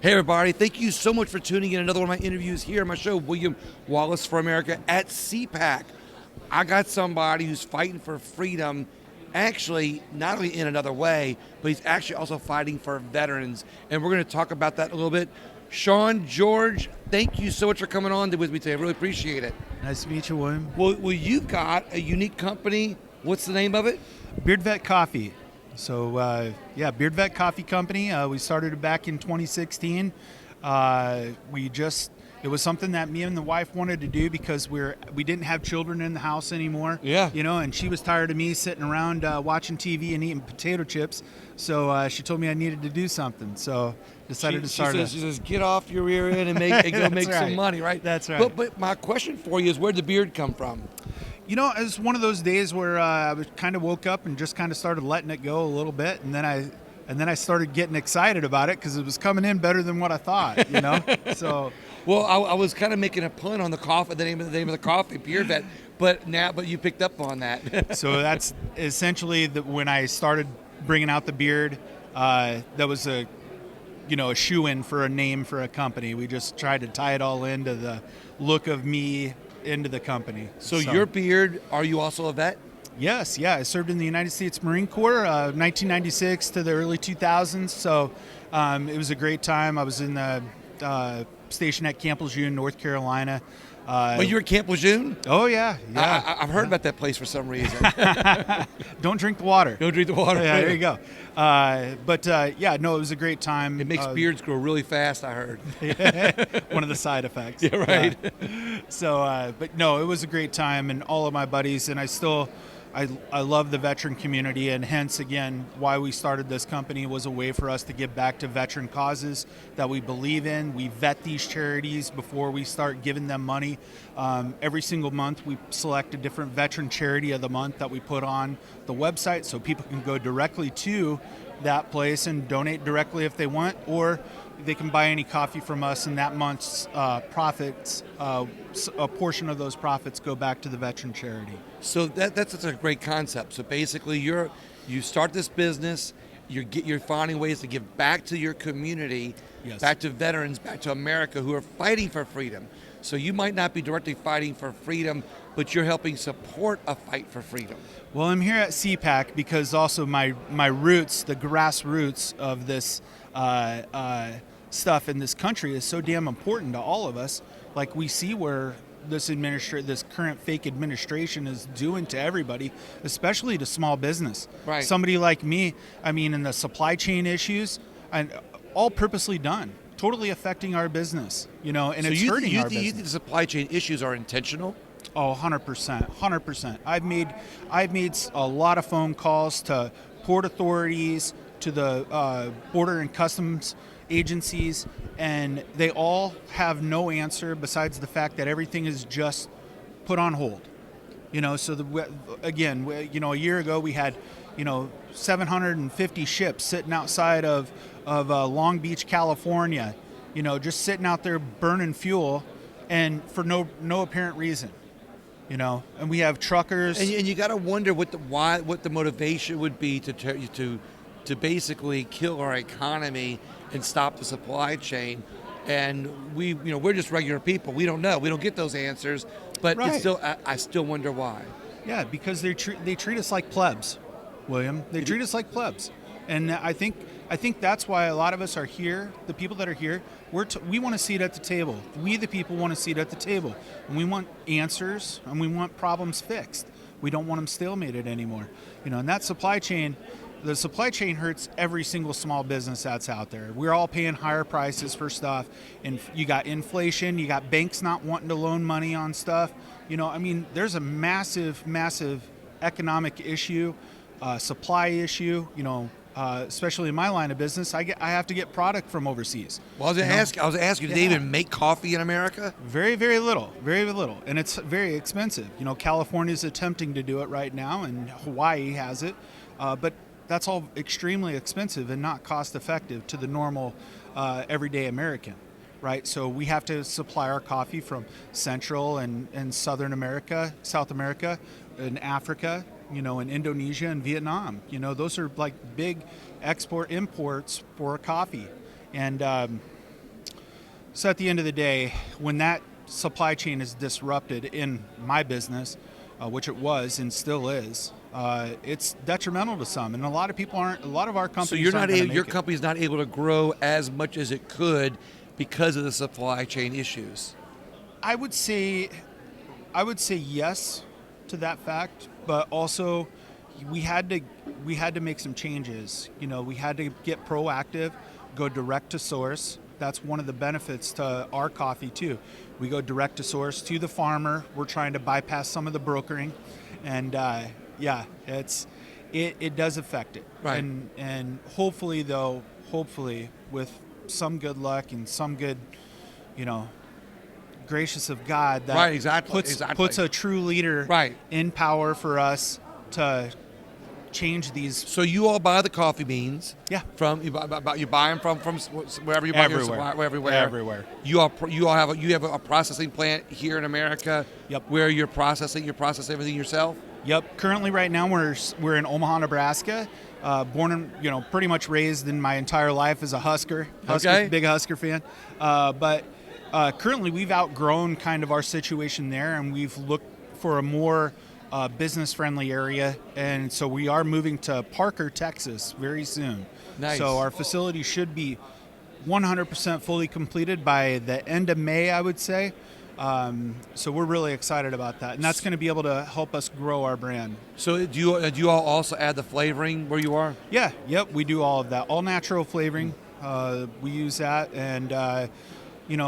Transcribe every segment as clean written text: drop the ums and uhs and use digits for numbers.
Hey everybody, thank you so much for tuning in another one of my interviews here on my show, William Wallace for America at CPAC. I got somebody who's fighting for freedom, actually not only in another way, but he's actually also fighting for veterans. And we're going to talk about that a little bit. Sean George, thank you so much for coming on with me today. I really appreciate it. Nice to meet you, William. Well, you've got a unique company. What's the name of it? Beard Vet Coffee. So, Beard Vet Coffee Company. We started it back in 2016. It was something that me and the wife wanted to do because we didn't have children in the house anymore. Yeah. And she was tired of me sitting around watching TV and eating potato chips. So she told me I needed to do something. So decided to start it. She says, get off your rear end and go make some money, right? That's right. But my question for you is, where'd the beard come from? It was one of those days where I kind of woke up and just kind of started letting it go a little bit, and then I started getting excited about it because it was coming in better than what I thought. So. Well, I was kind of making a pun on the coffee, the name of the coffee, Beard Vet, but you picked up on that. So that's essentially when I started bringing out the beard. That was a shoe-in for a name for a company. We just tried to tie it all into the look of me into the company. So your beard, are you also a vet? Yes, yeah. I served in the United States Marine Corps, 1996 to the early 2000s. So it was a great time. I was in the station at Camp Lejeune, North Carolina. But you were at Camp Lejeune? Oh, yeah. I've heard about that place for some reason. Don't drink the water. Don't drink the water. Yeah, there you go. It was a great time. It makes beards grow really fast, I heard. One of the side effects. Yeah, right. It was a great time, and all of my buddies, and I love the veteran community, and hence, again, why we started this company was a way for us to give back to veteran causes that we believe in. We vet these charities before we start giving them money. Every single month, we select a different veteran charity of the month that we put on the website so people can go directly to that place and donate directly if they want, or they can buy any coffee from us, and that month's profits, a portion of those profits go back to the veteran charity. So that's such a great concept. So basically, you start this business, you're finding ways to give back to your community, yes, back to veterans, back to America who are fighting for freedom. So you might not be directly fighting for freedom, but you're helping support a fight for freedom. Well, I'm here at CPAC because also my roots, the grassroots of this stuff in this country is so damn important to all of us. Like, we see where this current fake administration is doing to everybody, especially to small business. Right. Somebody like me, in the supply chain issues, and all purposely done, totally affecting our business, and so it's hurting our business. You think the supply chain issues are intentional? Oh, 100%. I've made a lot of phone calls to port authorities, to the border and customs agencies, and they all have no answer besides the fact that everything is just put on hold. So a year ago we had 750 ships sitting outside of Long Beach, California, just sitting out there burning fuel, and for no apparent reason. And we have truckers, and you got to wonder what the motivation would be to basically kill our economy and stop the supply chain. And we're just regular people. We don't know. We don't get those answers. But right. It's still, I still wonder why. Yeah, because they treat us like plebs, William. They treat us like plebs, and I think that's why a lot of us are here. The people that are here, we want a seat at the table. We, the people, want a seat at the table, and we want answers, and we want problems fixed. We don't want them stalemated anymore. And that supply chain. The supply chain hurts every single small business that's out there. We're all paying higher prices for stuff, and you got inflation, you got banks not wanting to loan money on stuff. There's a massive economic issue, supply issue, especially in my line of business. I have to get product from overseas. Well, I was asking, do they even make coffee in America? Very, very little, and it's very expensive. California's attempting to do it right now, and Hawaii has it, but that's all extremely expensive and not cost effective to the normal everyday American, right? So we have to supply our coffee from Central and Southern America, South America, and Africa, in Indonesia and Vietnam. Those are like big export imports for coffee. And So at the end of the day, when that supply chain is disrupted in my business, which it was and still is, it's detrimental to some, and a lot of people aren't. A lot of our companies. So you're not aren't gonna able, your make it. company's not able to grow as much as it could because of the supply chain issues. I would say yes to that fact, but also we had to make some changes. You know, we had to get proactive, go direct to source. That's one of the benefits to our coffee too. We go direct to source to the farmer. We're trying to bypass some of the brokering, and it does affect it. Right. And hopefully with some good luck and some good, gracious of God that Right, exactly, puts a true leader Right. in power for us to change these. So you all buy the coffee beans. Yeah. From you buy them from wherever you buy your Everywhere. supply, everywhere. Everywhere. You all have a processing plant here in America. Yep. Where you process everything yourself. Yep. Currently, right now, we're in Omaha, Nebraska. Born and pretty much raised in my entire life as a Husker. Okay. Big Husker fan. But currently, we've outgrown kind of our situation there, and we've looked for a more business-friendly area, and so we are moving to Parker, Texas, very soon. Nice. So our facility should be 100% fully completed by the end of May, I would say. So we're really excited about that, and that's going to be able to help us grow our brand. So do you all also add the flavoring where you are? Yeah, yep, we do all of that. All natural flavoring, we use that, and a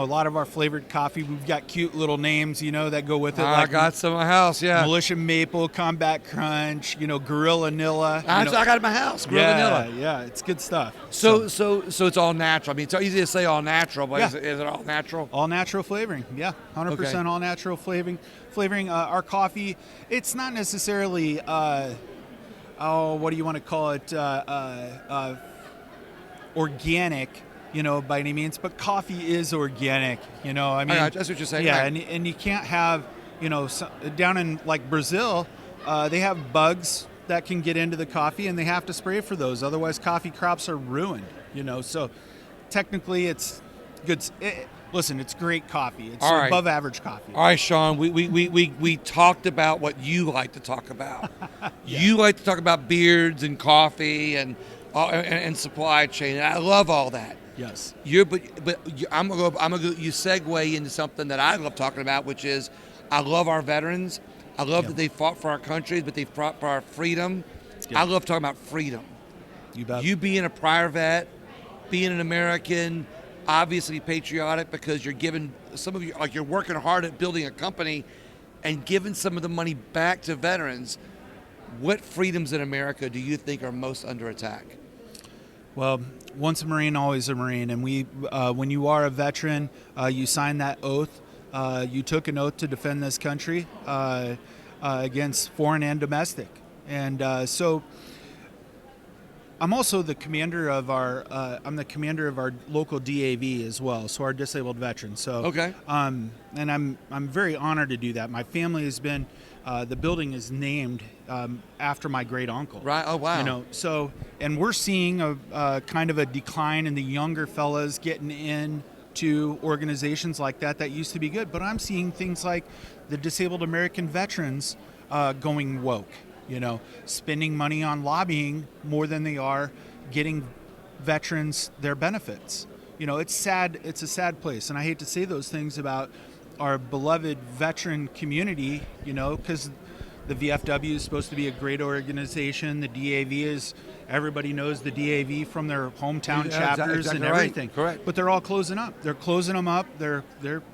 lot of our flavored coffee, we've got cute little names, that go with it. I got some in my house, yeah. Militia Maple, Combat Crunch, Gorilla Nilla. I got it in my house, Gorilla Vanilla. Yeah, it's good stuff. So it's all natural. I mean, it's easy to say all natural, but Yeah. is it all natural? All natural flavoring, yeah, 100% Okay. all natural flavoring. Our coffee, it's not necessarily, what do you want to call it, organic, by any means, but coffee is organic, I mean. That's what you're saying. Yeah, right. and you can't have, down in like Brazil, they have bugs that can get into the coffee, and they have to spray for those. Otherwise, coffee crops are ruined, So technically, it's good. Listen, it's great coffee. It's All right. above average coffee. All right, Sean, we talked about what you like to talk about. Yeah. You like to talk about beards and coffee and supply chain. And I love all that. Yes. You segue into something that I love talking about, which is I love our veterans. I love that they fought for our countries, but they fought for our freedom. Yeah. I love talking about freedom. You bet. You being a prior vet, being an American, obviously patriotic because you're giving some of you, like you're working hard at building a company and giving some of the money back to veterans. What freedoms in America do you think are most under attack? Well, once a Marine, always a Marine. And when you are a veteran, you sign that oath. You took an oath to defend this country against foreign and domestic. And so I'm also the commander of our local DAV as well, so our disabled veterans. So Okay. and I'm very honored to do that. My family has been the building is named after my great uncle. Right. Oh, wow. So and we're seeing a kind of a decline in the younger fellas getting into organizations like that used to be good. But I'm seeing things like the Disabled American Veterans going woke. Spending money on lobbying more than they are getting veterans their benefits. It's sad. It's a sad place, and I hate to say those things about our beloved veteran community. Because the VFW is supposed to be a great organization. The DAV is. Everybody knows the DAV from their hometown Yeah, chapters exactly and right. everything. Correct. But they're all closing up. They're closing them up. They're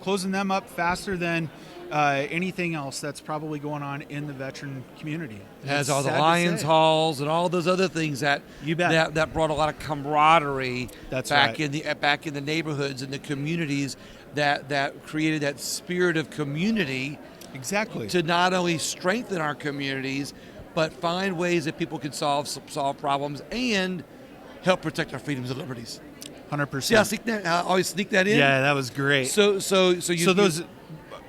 closing them up faster than anything else that's probably going on in the veteran community. It has It's all the sad to Lions say. Halls and all those other things that You bet. that brought a lot of camaraderie That's back right. back in the neighborhoods and the communities that created that spirit of community Exactly. to not only strengthen our communities but find ways that people can solve problems and help protect our freedoms and liberties. 100%. See, I always sneak that in. Yeah, that was great. So those.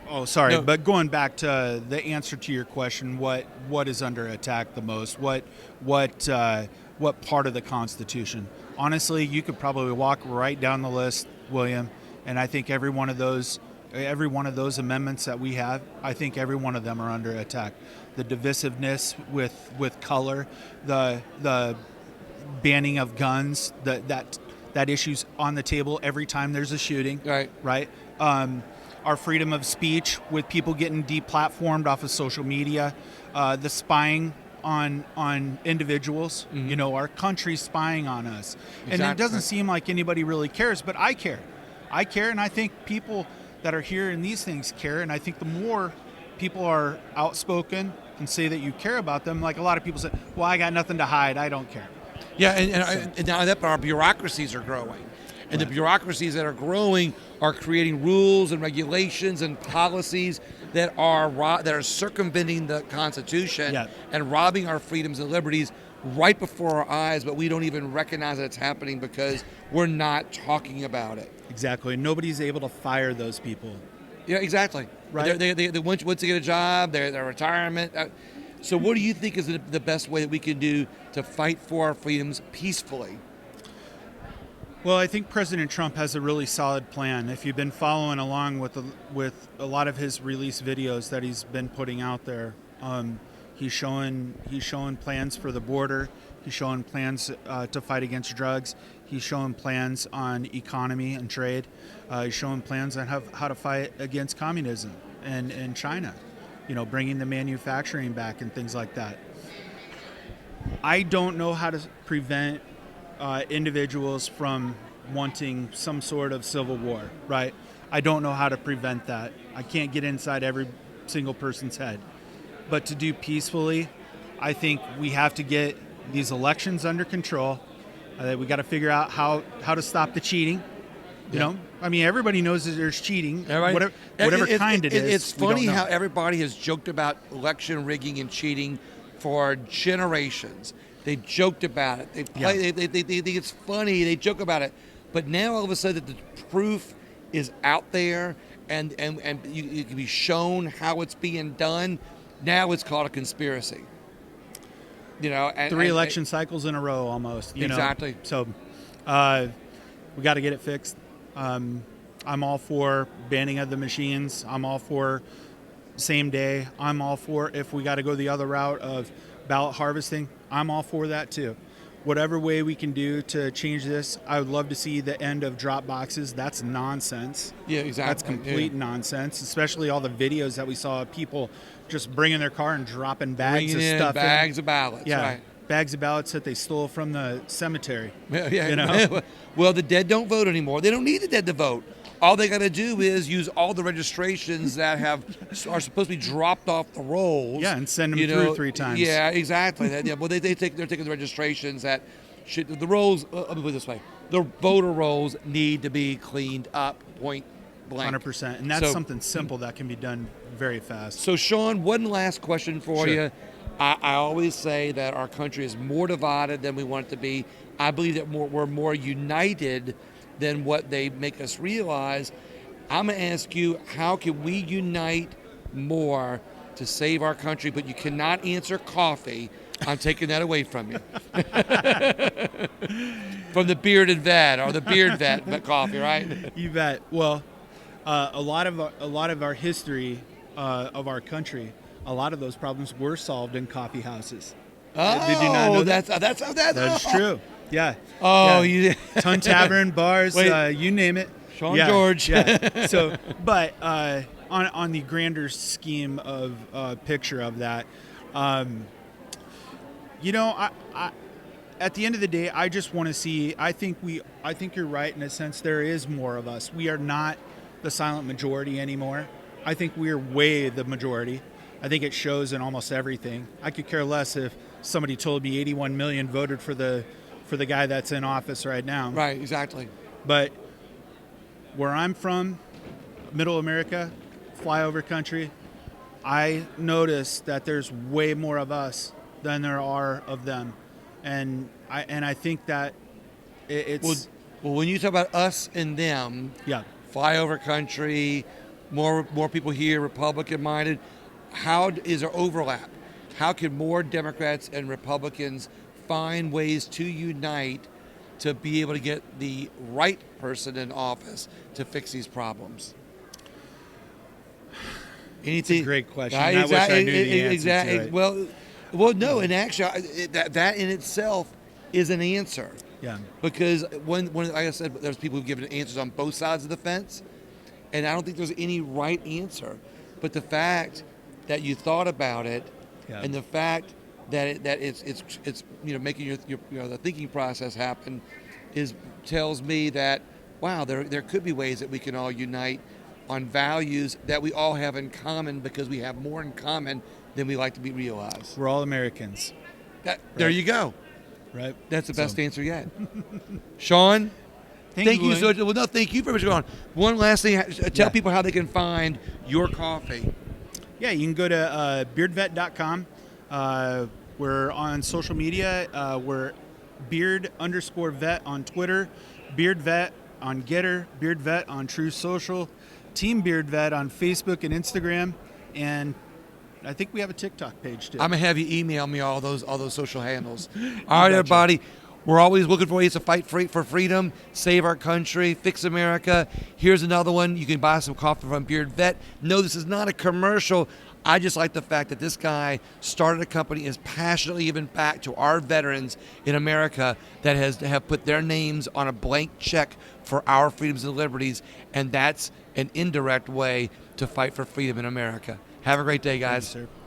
Oh, sorry. No. But going back to the answer to your question, what is under attack the most? What part of the Constitution? Honestly, you could probably walk right down the list, William, And I think every one of those amendments that we have, I think every one of them are under attack. The divisiveness with color, the banning of guns, that issue's on the table every time there's a shooting. Right. Our freedom of speech with people getting deplatformed off of social media, the spying on individuals, our country spying on us. Exactly. And it doesn't seem like anybody really cares, but I care. And I think people that are here in these things care, and I think the more people are outspoken and say that you care about them, like a lot of people say, well, I got nothing to hide, I don't care. Yeah, and now that our bureaucracies are growing. And the bureaucracies that are growing are creating rules and regulations and policies that are circumventing the Constitution and robbing our freedoms and liberties right before our eyes, but we don't even recognize that it's happening because we're not talking about it. Exactly. Nobody's able to fire those people. Yeah, exactly. Right. They once they get a job, their retirement. So what do you think is the best way that we can do to fight for our freedoms peacefully? Well, I think President Trump has a really solid plan. If you've been following along with a lot of his release videos that he's been putting out there, he's showing plans for the border. He's showing plans to fight against drugs. He's showing plans on economy and trade. He's showing plans on how to fight against communism and China, bringing the manufacturing back and things like that. I don't know how to prevent individuals from wanting some sort of civil war, right? I don't know how to prevent that. I can't get inside every single person's head. But to do peacefully, I think we have to get these elections under control. We got to figure out how to stop the cheating. You know, I mean, everybody knows that there's cheating, whatever kind it is. It's funny how everybody has joked about election rigging and cheating for generations. They joked about it. They think it's funny. They joke about it. But now all of a sudden the proof is out there and you can be shown how it's being done. Now it's called a conspiracy. And 3 election cycles in a row almost. Exactly. So we got to get it fixed. I'm all for banning of the machines. I'm all for same day. I'm all for if we got to go the other route of ballot harvesting. I'm all for that too. Whatever way we can do to change this, I would love to see the end of drop boxes. That's nonsense. Yeah, exactly. That's complete nonsense, especially all the videos that we saw of people just bringing their car and dropping bags of stuff bags of ballots. Yeah, right. Bags of ballots that they stole from the cemetery. Yeah. Well, the dead don't vote anymore. They don't need the dead to vote. All they got to do is use all the registrations that are supposed to be dropped off the rolls. Yeah, and send them through 3 times. Yeah, exactly. Well, they're taking the registrations that should the rolls. Let me put it this way: the voter rolls need to be cleaned up. Point blank. 100%, and that's something simple that can be done very fast. So, Sean, one last question for you. I always say that our country is more divided than we want it to be. I believe that we're more united than what they make us realize. I'm going to ask you, how can we unite more to save our country? But you cannot answer coffee. I'm taking that away from you. From the bearded vet or the beard vet coffee, right? You bet. Well, a lot of our history of our country, a lot of those problems were solved in coffee houses. Oh, did you not know that? That's true. Yeah. Oh, yeah. Ton Tavern, bars, you name it. Sean George. Yeah. So, but on the grander scheme of picture of that, I at the end of the day, I just want to see. I think you're right in a sense. There is more of us. We are not the silent majority anymore. I think we're way the majority. I think it shows in almost everything. I could care less if somebody told me 81 million voted for the guy that's in office right now. Right, exactly. But where I'm from, Middle America, flyover country, I notice that there's way more of us than there are of them, and I think that it's well when you talk about us and them, flyover country, more people here, Republican minded. How is there overlap? How can more Democrats and Republicans find ways to unite to be able to get the right person in office to fix these problems? Anything? Great question. I wish I knew the answer exactly. to it. Well, no. And actually, that in itself is an answer. Yeah. Because when like I said, there's people who've given answers on both sides of the fence, and I don't think there's any right answer. But the fact that you thought about it, Yeah. and the fact that it's making your the thinking process happen, tells me that wow, there could be ways that we can all unite on values that we all have in common, because we have more in common than we like to be realized. We're all Americans, There you go. right? That's the best answer yet. Sean, thank you so much. Well, no, thank you very much for going on. One last thing, tell people how they can find your coffee. Yeah, you can go to beardvet.com. We're on social media. We're beard_vet on Twitter, beardvet on Getter, beardvet on True Social, Team Beardvet on Facebook and Instagram, and I think we have a TikTok page too. I'm gonna have you email me all those social handles. All right, everybody. We're always looking for ways to fight for freedom, save our country, fix America. Here's another one. You can buy some coffee from Beard Vet. No, this is not a commercial. I just like the fact that this guy started a company, is passionately giving back to our veterans in America that have put their names on a blank check for our freedoms and liberties, and that's an indirect way to fight for freedom in America. Have a great day, guys. Thank you, sir.